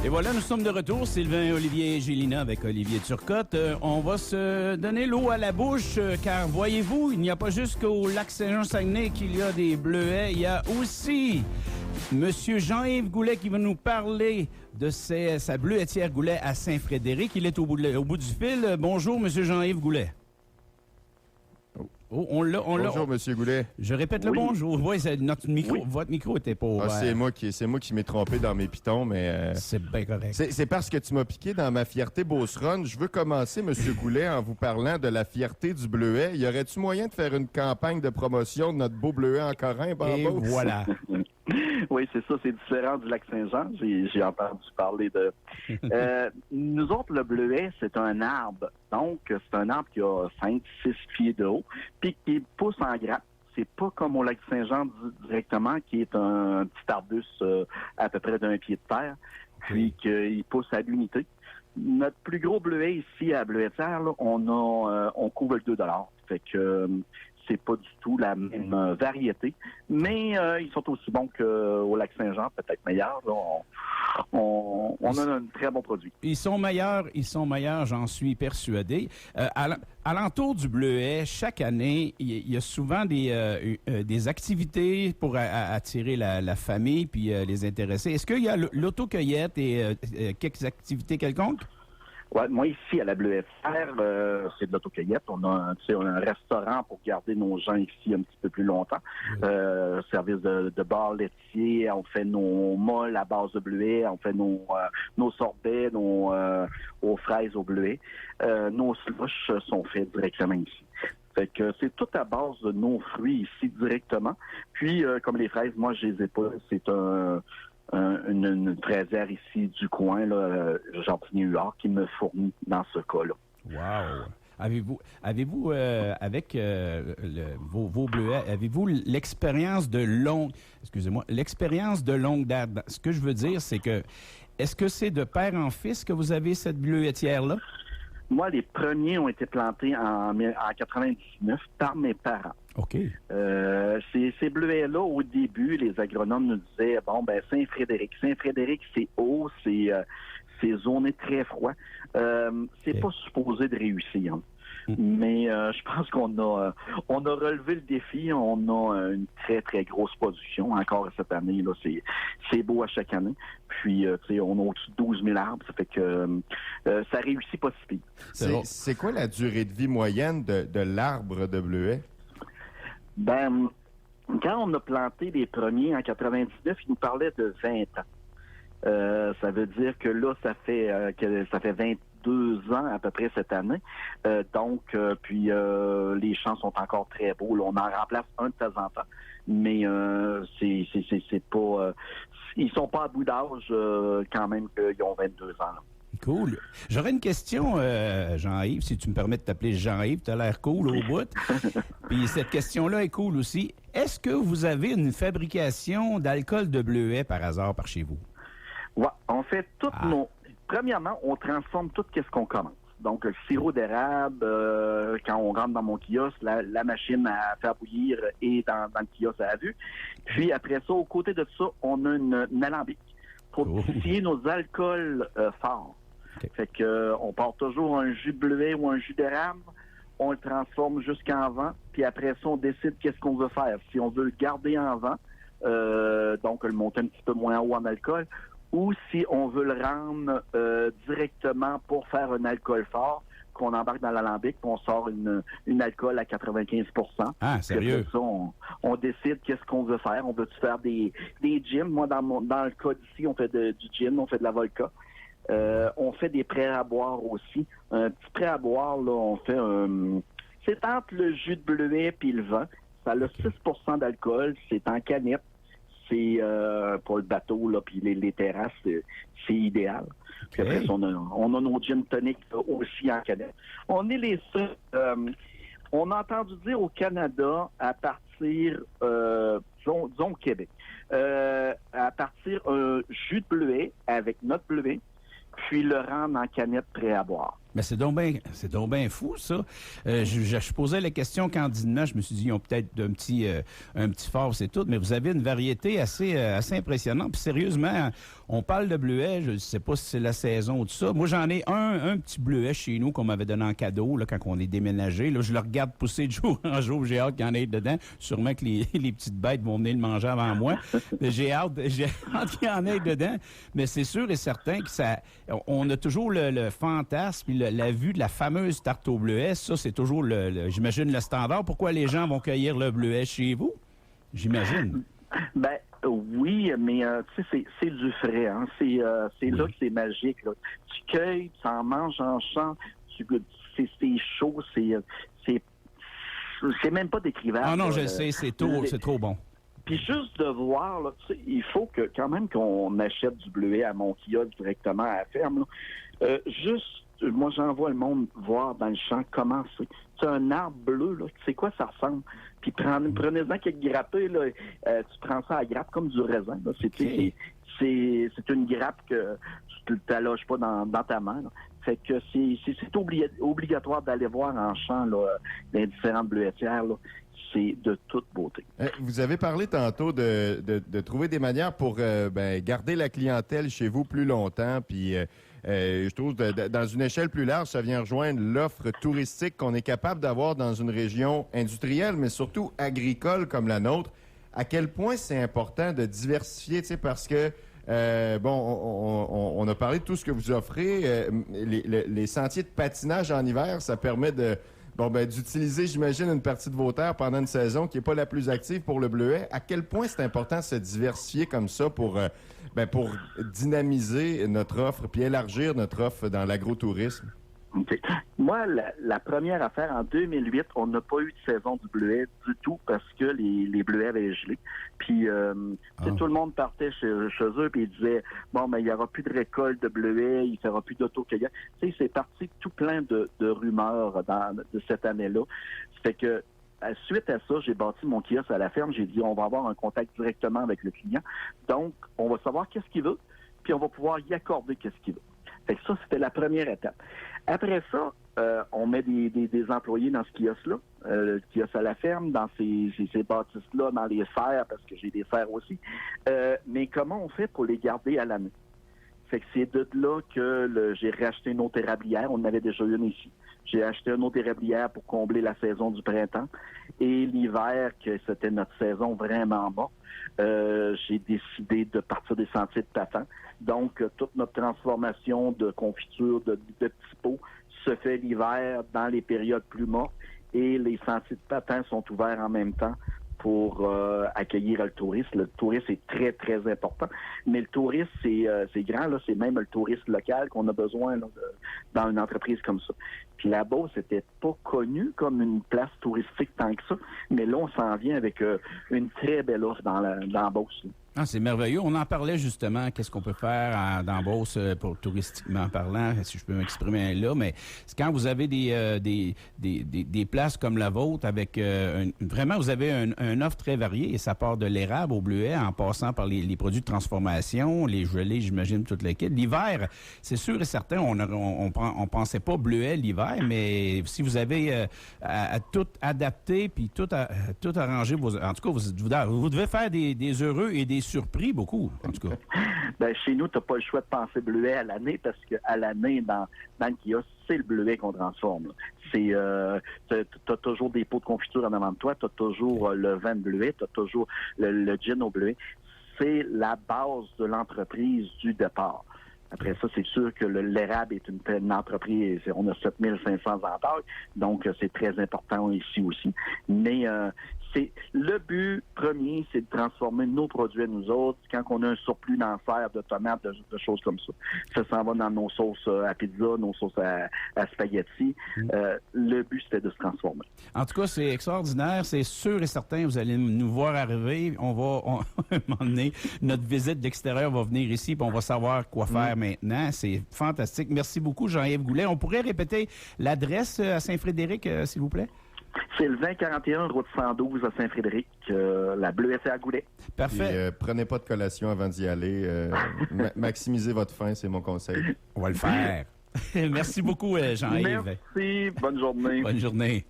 Et voilà, nous sommes de retour, Sylvain, Olivier et Gélina avec Olivier Turcotte. On va se donner l'eau à la bouche, car voyez-vous, il n'y a pas juste qu'au lac Saint-Jean-Saguenay qu'il y a des bleuets, il y a aussi Monsieur Jean-Yves Goulet qui va nous parler de sa bleuetière Goulet à Saint-Frédéric. Il est au bout du fil. Bonjour, Monsieur Jean-Yves Goulet. Oh, Bonjour, Monsieur Goulet. Je répète le bonjour. Oui, votre micro était pas ouvert. C'est moi qui m'ai trompé dans mes pitons, mais... c'est bien correct. C'est parce que tu m'as piqué dans ma fierté beauceronne. Je veux commencer, Monsieur Goulet, en vous parlant de la fierté du bleuet. Y aurait-tu moyen de faire une campagne de promotion de notre beau bleuet en Corin, Et voilà. Oui, c'est ça, c'est différent du lac Saint-Jean. J'ai entendu parler de... nous autres, le bleuet, c'est un arbre. Donc, c'est un arbre qui a 5-6 pieds de haut, puis qui pousse en grappe. C'est pas comme au lac Saint-Jean directement, qui est un petit arbuste à peu près d'un pied de terre, puis qu'il pousse à l'unité. Notre plus gros bleuet ici à Bleuetière, là, on couvre le 2 $. Fait que... c'est pas du tout la même variété, mais ils sont aussi bons qu'au lac Saint-Jean, peut-être meilleurs. Là, on a un très bon produit. Ils sont meilleurs, j'en suis persuadé. Alentour du bleuet, chaque année, il y a souvent des activités pour attirer la famille puis les intéresser. Est-ce qu'il y a l'autocueillette et quelques activités quelconques? Ouais, moi, ici, à la Bleuetière, c'est de l'autocueillette. On a un restaurant pour garder nos gens ici un petit peu plus longtemps. Service de bar laitier. On fait nos molles à base de bleuet. On fait nos sorbets, aux fraises au bleuet. Nos slushs sont faits directement ici. Fait que c'est tout à base de nos fruits ici directement. Puis, comme les fraises, moi, je les ai pas. C'est une fraisière ici du coin, là, Jardinier Huard, qui me fournit dans ce cas-là. Wow! Avez-vous avec vos bleuets, avez-vous l'expérience de longue date? Ce que je veux dire, c'est que, est-ce que c'est de père en fils que vous avez cette bleuetière-là? Moi, les premiers ont été plantés en 99 par mes parents. OK. Ces bleuets-là, au début, les agronomes nous disaient, Saint-Frédéric, c'est haut, c'est zoné très froid. C'est pas supposé de réussir. Hein. Mais je pense qu'on a relevé le défi. On a une très, très grosse production. Encore cette année, là, c'est beau à chaque année. Puis, on a au-dessus de 12 000 arbres. Ça fait que ça réussit pas si pire. C'est quoi la durée de vie moyenne de l'arbre de bleuet? Quand on a planté les premiers en 99, ils nous parlaient de 20 ans. Ça veut dire que là, ça fait 22 ans à peu près cette année. Puis les champs sont encore très beaux. Là, on en remplace un de temps en temps. Mais c'est pas... ils sont pas à bout d'âge quand même qu'ils ont 22 ans. Là. Cool. J'aurais une question, Jean-Yves, si tu me permets de t'appeler Jean-Yves, tu as l'air cool au bout. Puis cette question-là est cool aussi. Est-ce que vous avez une fabrication d'alcool de bleuet par hasard par chez vous? Ouais, on fait toutes nos... Premièrement, on transforme tout ce qu'on commence. Donc, le sirop d'érable, quand on rentre dans mon kiosque, la machine à faire bouillir est dans le kiosque à la vue. Puis après ça, aux côtés de ça, on a une alambic pour distiller nos alcools forts. Okay. Fait que on part toujours un jus de bleuet ou un jus d'érable, on le transforme jusqu'en vent, puis après ça, on décide qu'est-ce qu'on veut faire. Si on veut le garder en vent, donc le monter un petit peu moins haut en alcool, ou si on veut le rendre directement pour faire un alcool fort, qu'on embarque dans l'alambic, qu'on sort une alcool à 95 %. Ah, sérieux? Ça, on décide qu'est-ce qu'on veut faire. On veut-tu faire des gins? Moi, dans le cas d'ici, on fait du gin, on fait de la vodka. On fait des prêts à boire aussi. Un petit prêt à boire, là, on fait c'est entre le jus de bleuet puis le vin. Ça a 6 % d'alcool. C'est en canette. C'est pour le bateau, là, puis les terrasses, c'est idéal. Puis après, on a nos gin tonic aussi en canette. On est les seuls. On a entendu dire au Canada, à partir, disons au Québec, à partir un jus de bleuet avec notre bleuet, puis le rendre en canette prêt à boire. Mais c'est donc bien fou, ça. Je posais la question candidement. Je me suis dit, ils ont peut-être un petit fort, c'est tout. Mais vous avez une variété assez impressionnante. Puis sérieusement, on parle de bleuets. Je ne sais pas si c'est la saison ou tout ça. Moi, j'en ai un petit bleuet chez nous qu'on m'avait donné en cadeau là, quand on est déménagé. Là, je le regarde pousser de jour en jour. J'ai hâte qu'il y en ait dedans. Sûrement que les petites bêtes vont venir le manger avant moi. Mais j'ai hâte qu'il y en ait dedans. Mais c'est sûr et certain que on a toujours le fantasme puis la vue de la fameuse tarte au bleuet. Ça, c'est toujours, j'imagine, le standard. Pourquoi les gens vont cueillir le bleuet chez vous? J'imagine. Ben oui, mais tu sais, c'est du frais. Hein? C'est là que c'est magique. Là. Tu cueilles, tu en manges en champ, c'est chaud, c'est même pas décrivable. Ah non, je le sais, c'est trop bon. Puis juste de voir, là, il faut que quand même qu'on achète du bleuet à mon kiosque directement à la ferme. Là. Moi, j'envoie le monde voir dans le champ comment c'est. C'est un arbre bleu, là. C'est quoi ça ressemble? Puis prenez-en quelques grappées, là. Tu prends ça à grappe comme du raisin. Là. C'est une grappe que tu ne t'alloges pas dans ta main. Là. Fait que c'est obligatoire d'aller voir en champ là, les différentes bleuetières. Là. C'est de toute beauté. Vous avez parlé tantôt de trouver des manières pour garder la clientèle chez vous plus longtemps. Puis je trouve dans une échelle plus large, ça vient rejoindre l'offre touristique qu'on est capable d'avoir dans une région industrielle, mais surtout agricole comme la nôtre. À quel point c'est important de diversifier, tu sais, parce que on a parlé de tout ce que vous offrez. Les sentiers de patinage en hiver, ça permet d'utiliser, j'imagine, une partie de vos terres pendant une saison qui n'est pas la plus active pour le bleuet. À quel point c'est important de se diversifier comme ça pour dynamiser notre offre puis élargir notre offre dans l'agrotourisme? Okay. Moi, la première affaire, en 2008, on n'a pas eu de saison du bleuet du tout parce que les bleuets avaient gelé. Puis tout le monde partait chez eux et ils disaient il n'y aura plus de récolte de bleuets, il ne fera plus d'auto-cueillette. Tu sais, c'est parti tout plein de rumeurs de cette année-là. Fait que suite à ça, j'ai bâti mon kiosque à la ferme. J'ai dit on va avoir un contact directement avec le client. Donc, on va savoir qu'est-ce qu'il veut, puis on va pouvoir y accorder qu'est-ce qu'il veut. Fait que ça, c'était la première étape. Après ça, on met des employés dans ce kiosque-là, le kiosque à la ferme, dans ces bâtisses-là, dans les serres, parce que j'ai des serres aussi. Mais comment on fait pour les garder à l'année? Fait que c'est de là que j'ai racheté une autre érablière. On en avait déjà une ici. J'ai acheté une autre érablière pour combler la saison du printemps. Et l'hiver, que c'était notre saison vraiment morte, j'ai décidé de partir des sentiers de patins. Donc, toute notre transformation de confiture, de petits pots, se fait l'hiver dans les périodes plus mortes. Et les sentiers de patins sont ouverts en même temps pour accueillir le tourisme. Le tourisme est très, très important. Mais le tourisme, c'est grand. Là, c'est même le tourisme local qu'on a besoin là, dans une entreprise comme ça. Puis la Beauce n'était pas connue comme une place touristique tant que ça. Mais là, on s'en vient avec une très belle offre dans la Beauce. Là. Ah, c'est merveilleux. On en parlait justement, qu'est-ce qu'on peut faire dans Beauce pour touristiquement parlant, si je peux m'exprimer là, mais c'est quand vous avez des places comme la vôtre avec vraiment, vous avez une offre très variée et ça part de l'érable au bleuet en passant par les produits de transformation, les gelées, j'imagine, toute l'équipe. L'hiver, c'est sûr et certain, on pensait pas bleuet l'hiver, mais si vous avez à tout adapter puis tout arranger, en tout cas, vous devez faire des heureux et des surpris beaucoup, en tout cas. Ben, chez nous, tu n'as pas le choix de penser bleuet à l'année parce qu'à l'année, dans le kiosque, c'est le bleuet qu'on transforme. Tu as toujours des pots de confiture en avant de toi, tu as toujours le vin de bleuet, tu as toujours le gin au bleuet. C'est la base de l'entreprise du départ. Après ça, c'est sûr que l'érable est une entreprise, on a 7500 entailles, donc c'est très important ici aussi. Mais c'est le but premier, c'est de transformer nos produits à nous autres. Quand on a un surplus dans la serre de tomates, de choses comme ça, ça s'en va dans nos sauces à pizza, nos sauces à spaghetti. Le but, c'était de se transformer. En tout cas, c'est extraordinaire. C'est sûr et certain, vous allez nous voir arriver. À un moment donné, notre visite d'extérieur va venir ici, puis on va savoir quoi faire maintenant. C'est fantastique. Merci beaucoup, Jean-Yves Goulet. On pourrait répéter l'adresse à Saint-Frédéric, s'il vous plaît? C'est le 2041, route 112 à Saint-Frédéric, la bleuetière à Goulet. Parfait. Et, prenez pas de collation avant d'y aller. Maximisez votre faim, c'est mon conseil. On va le faire. Merci beaucoup, Jean-Yves. Merci. Bonne journée. Bonne journée.